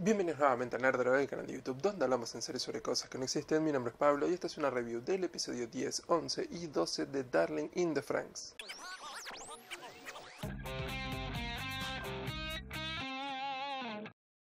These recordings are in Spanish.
Bienvenidos nuevamente a Nerdero, el canal de YouTube donde hablamos en serio sobre cosas que no existen. Mi nombre es Pablo y esta es una review del episodio 10, 11 y 12 de Darling in the Franxx.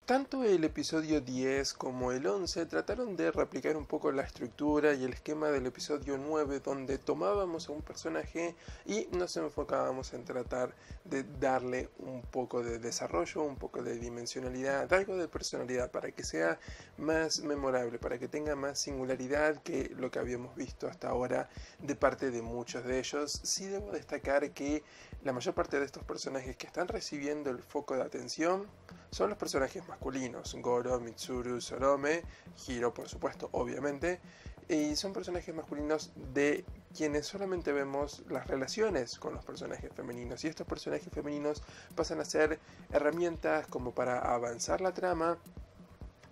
Tanto el episodio 10 como el 11 trataron de replicar un poco la estructura y el esquema del episodio 9, donde tomábamos a un personaje y nos enfocábamos en tratar de darle un poco de desarrollo, un poco de dimensionalidad, algo de personalidad para que sea más memorable, para que tenga más singularidad que lo que habíamos visto hasta ahora de parte de muchos de ellos. Sí debo destacar que la mayor parte de estos personajes que están recibiendo el foco de atención son los personajes masculinos: Goro, Mitsuru, Sorome, Hiro por supuesto, obviamente, y son personajes masculinos de quienes solamente vemos las relaciones con los personajes femeninos, y estos personajes femeninos pasan a ser herramientas como para avanzar la trama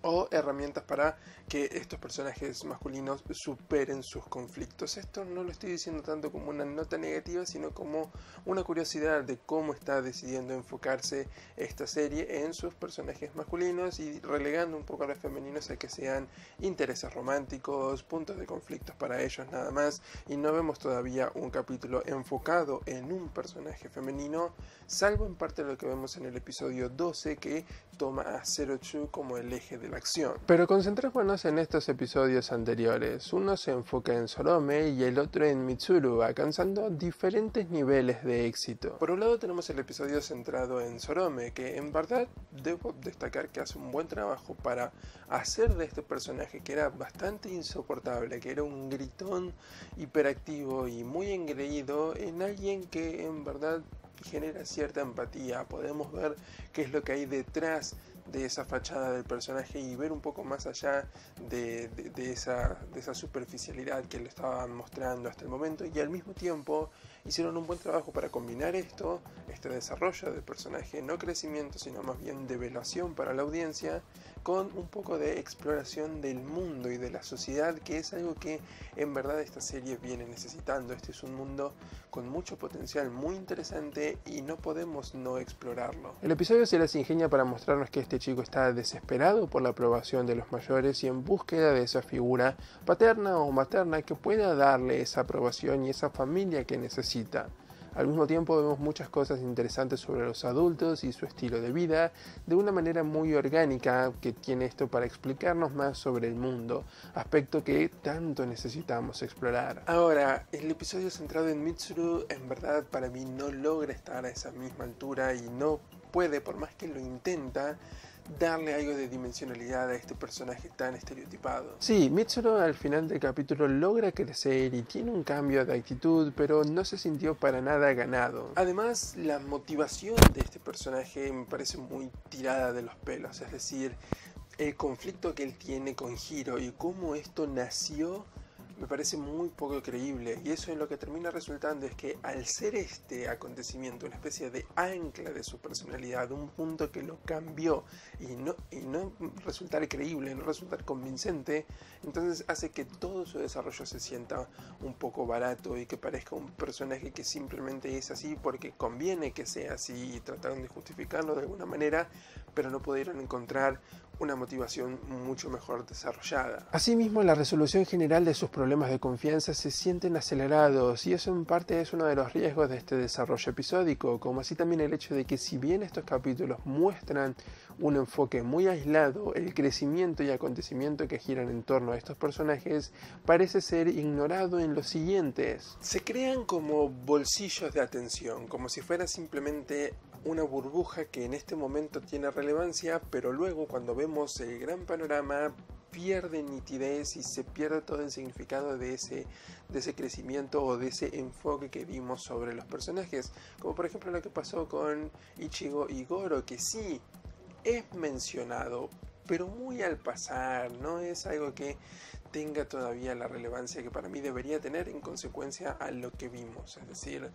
o herramientas para que estos personajes masculinos superen sus conflictos. Esto no lo estoy diciendo tanto como una nota negativa, sino como una curiosidad de cómo está decidiendo enfocarse esta serie en sus personajes masculinos y relegando un poco a los femeninos a que sean intereses románticos, puntos de conflictos para ellos nada más, y no vemos todavía un capítulo enfocado en un personaje femenino, salvo en parte lo que vemos en el episodio 12, que toma a Zero Two como el eje de la acción. Pero concentrémonos en estos episodios anteriores. Uno se enfoca en Sorome y el otro en Mitsuru, alcanzando diferentes niveles de éxito. Por un lado tenemos el episodio centrado en Sorome, que en verdad debo destacar que hace un buen trabajo para hacer de este personaje, que era bastante insoportable, que era un gritón hiperactivo y muy engreído, en alguien que en verdad genera cierta empatía. Podemos ver qué es lo que hay detrás de esa fachada del personaje y ver un poco más allá de esa superficialidad que le estaban mostrando hasta el momento, y al mismo tiempo hicieron un buen trabajo para combinar este desarrollo del personaje, no crecimiento sino más bien develación para la audiencia, con un poco de exploración del mundo y de la sociedad, que es algo que en verdad esta serie viene necesitando. Este es un mundo con mucho potencial, muy interesante, y no podemos no explorarlo. El episodio se las ingenia para mostrarnos que este chico está desesperado por la aprobación de los mayores y en búsqueda de esa figura paterna o materna que pueda darle esa aprobación y esa familia que necesita. Al mismo tiempo vemos muchas cosas interesantes sobre los adultos y su estilo de vida, de una manera muy orgánica que tiene esto para explicarnos más sobre el mundo, aspecto que tanto necesitamos explorar. Ahora, el episodio centrado en Mitsuru en verdad para mí no logra estar a esa misma altura y no puede, por más que lo intenta, darle algo de dimensionalidad a este personaje tan estereotipado. Sí, Mitsuru al final del capítulo logra crecer y tiene un cambio de actitud, pero no se sintió para nada ganado. Además, la motivación de este personaje me parece muy tirada de los pelos, es decir, el conflicto que él tiene con Hiro y cómo esto nació me parece muy poco creíble, y eso en lo que termina resultando es que al ser este acontecimiento una especie de ancla de su personalidad, un punto que lo cambió y no resultar creíble, no resultar convincente, entonces hace que todo su desarrollo se sienta un poco barato y que parezca un personaje que simplemente es así porque conviene que sea así, y trataron de justificarlo de alguna manera, pero no pudieron encontrar una motivación mucho mejor desarrollada. Asimismo, la resolución general de sus problemas de confianza se sienten acelerados, y eso en parte es uno de los riesgos de este desarrollo episódico, como así también el hecho de que si bien estos capítulos muestran un enfoque muy aislado, el crecimiento y acontecimiento que giran en torno a estos personajes parece ser ignorado en los siguientes. Se crean como bolsillos de atención, como si fuera simplemente una burbuja que en este momento tiene relevancia, pero luego cuando vemos el gran panorama pierde nitidez y se pierde todo el significado de ese crecimiento o de ese enfoque que vimos sobre los personajes, como por ejemplo lo que pasó con Ichigo y Goro, que sí es mencionado, pero muy al pasar, no es algo que tenga todavía la relevancia que para mí debería tener en consecuencia a lo que vimos. Es decir,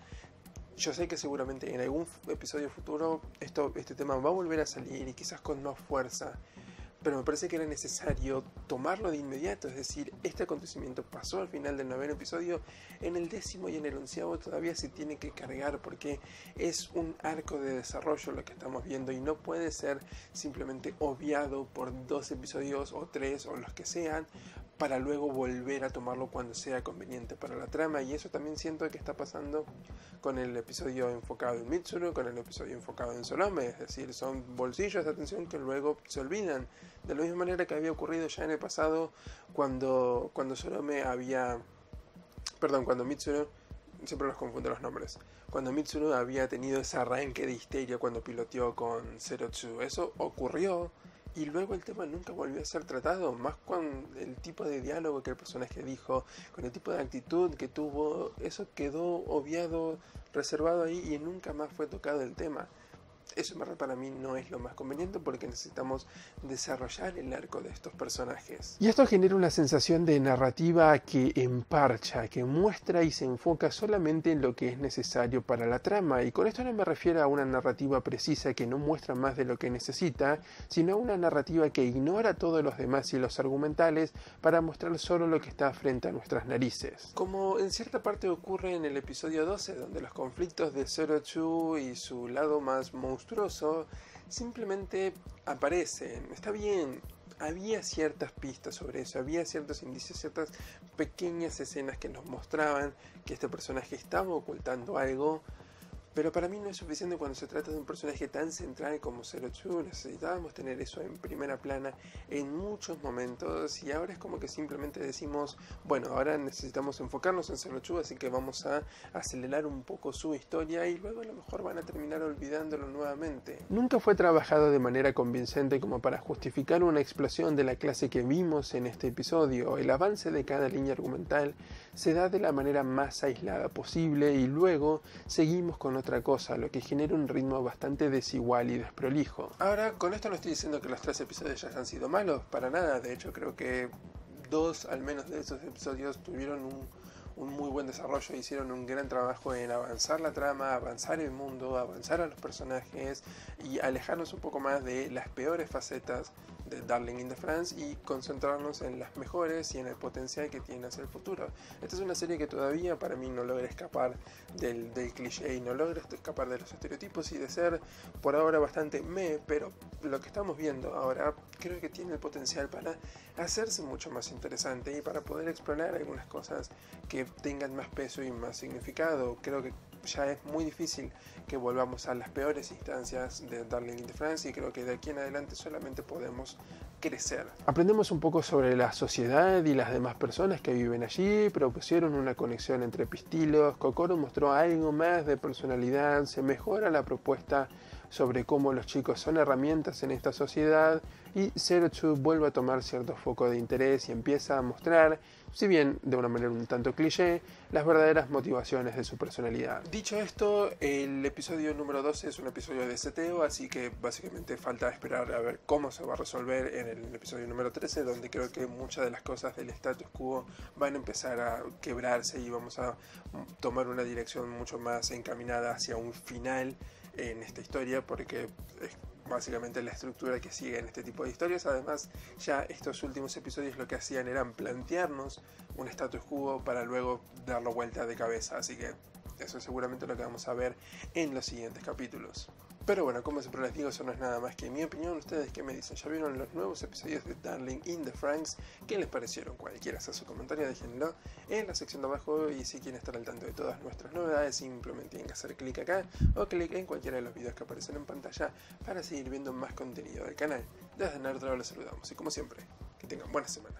yo sé que seguramente en algún episodio futuro este tema va a volver a salir y quizás con más fuerza, pero me parece que era necesario tomarlo de inmediato, es decir, este acontecimiento pasó al final del 9º episodio, en el 10º y en el 11º todavía se tiene que cargar porque es un arco de desarrollo lo que estamos viendo y no puede ser simplemente obviado por 2 episodios o 3 o los que sean para luego volver a tomarlo cuando sea conveniente para la trama, y eso también siento que está pasando con el episodio enfocado en Mitsuru, con el episodio enfocado en Sorome, es decir, son bolsillos de atención que luego se olvidan, de la misma manera que había ocurrido ya en el pasado cuando cuando Mitsuru, siempre los confundo los nombres, cuando Mitsuru había tenido ese arranque de histeria cuando piloteó con Zero-Two. Eso ocurrió y luego el tema nunca volvió a ser tratado, más con el tipo de diálogo que el personaje dijo, con el tipo de actitud que tuvo, eso quedó obviado, reservado ahí y nunca más fue tocado el tema. Eso para mí no es lo más conveniente porque necesitamos desarrollar el arco de estos personajes. Y esto genera una sensación de narrativa que emparcha, que muestra y se enfoca solamente en lo que es necesario para la trama. Y con esto no me refiero a una narrativa precisa que no muestra más de lo que necesita, sino a una narrativa que ignora todos los demás hilos argumentales para mostrar solo lo que está frente a nuestras narices. Como en cierta parte ocurre en el episodio 12, donde los conflictos de Zero-Two y su lado más monstruoso simplemente aparecen. Está bien, había ciertas pistas sobre eso, había ciertos indicios, ciertas pequeñas escenas que nos mostraban que este personaje estaba ocultando algo, pero para mí no es suficiente cuando se trata de un personaje tan central como Zero-Two. Necesitábamos tener eso en primera plana en muchos momentos y ahora es como que simplemente decimos, bueno, ahora necesitamos enfocarnos en Zero-Two, así que vamos a acelerar un poco su historia y luego a lo mejor van a terminar olvidándolo nuevamente. Nunca fue trabajado de manera convincente como para justificar una explosión de la clase que vimos en este episodio. El avance de cada línea argumental se da de la manera más aislada posible y luego seguimos con otra cosa, lo que genera un ritmo bastante desigual y desprolijo. Ahora, con esto no estoy diciendo que los 3 episodios ya han sido malos, para nada. De hecho, creo que 2 al menos de esos episodios tuvieron un muy buen desarrollo, hicieron un gran trabajo en avanzar la trama, avanzar el mundo, avanzar a los personajes y alejarnos un poco más de las peores facetas de Darling in the Franxx y concentrarnos en las mejores y en el potencial que tiene hacia el futuro. Esta es una serie que todavía para mí no logra escapar del cliché y no logra escapar de los estereotipos y de ser por ahora bastante pero lo que estamos viendo ahora creo que tiene el potencial para hacerse mucho más interesante y para poder explorar algunas cosas que tengan más peso y más significado. Creo que ya es muy difícil que volvamos a las peores instancias de Darling in the Franxx y creo que de aquí en adelante solamente podemos crecer. Aprendemos un poco sobre la sociedad y las demás personas que viven allí, propusieron una conexión entre pistilos, Kokoro mostró algo más de personalidad, se mejora la propuesta sobre cómo los chicos son herramientas en esta sociedad y Zero-Two vuelve a tomar cierto foco de interés y empieza a mostrar, si bien de una manera un tanto cliché, las verdaderas motivaciones de su personalidad. Dicho esto, el episodio número 12 es un episodio de seteo, así que básicamente falta esperar a ver cómo se va a resolver en el episodio número 13, donde creo que muchas de las cosas del status quo van a empezar a quebrarse y vamos a tomar una dirección mucho más encaminada hacia un final en esta historia, porque es básicamente la estructura que sigue en este tipo de historias. Además, ya estos últimos episodios lo que hacían eran plantearnos un status quo para luego darlo vuelta de cabeza, así que eso es seguramente lo que vamos a ver en los siguientes capítulos. Pero bueno, como siempre les digo, eso no es nada más que mi opinión. ¿Ustedes qué me dicen? ¿Ya vieron los nuevos episodios de Darling in the Franxx? ¿Qué les parecieron? Cualquiera sea su comentario, déjenlo en la sección de abajo. Y si quieren estar al tanto de todas nuestras novedades, simplemente tienen que hacer clic acá o clic en cualquiera de los videos que aparecen en pantalla para seguir viendo más contenido del canal. Desde Nerdro los saludamos y como siempre, que tengan buena semana.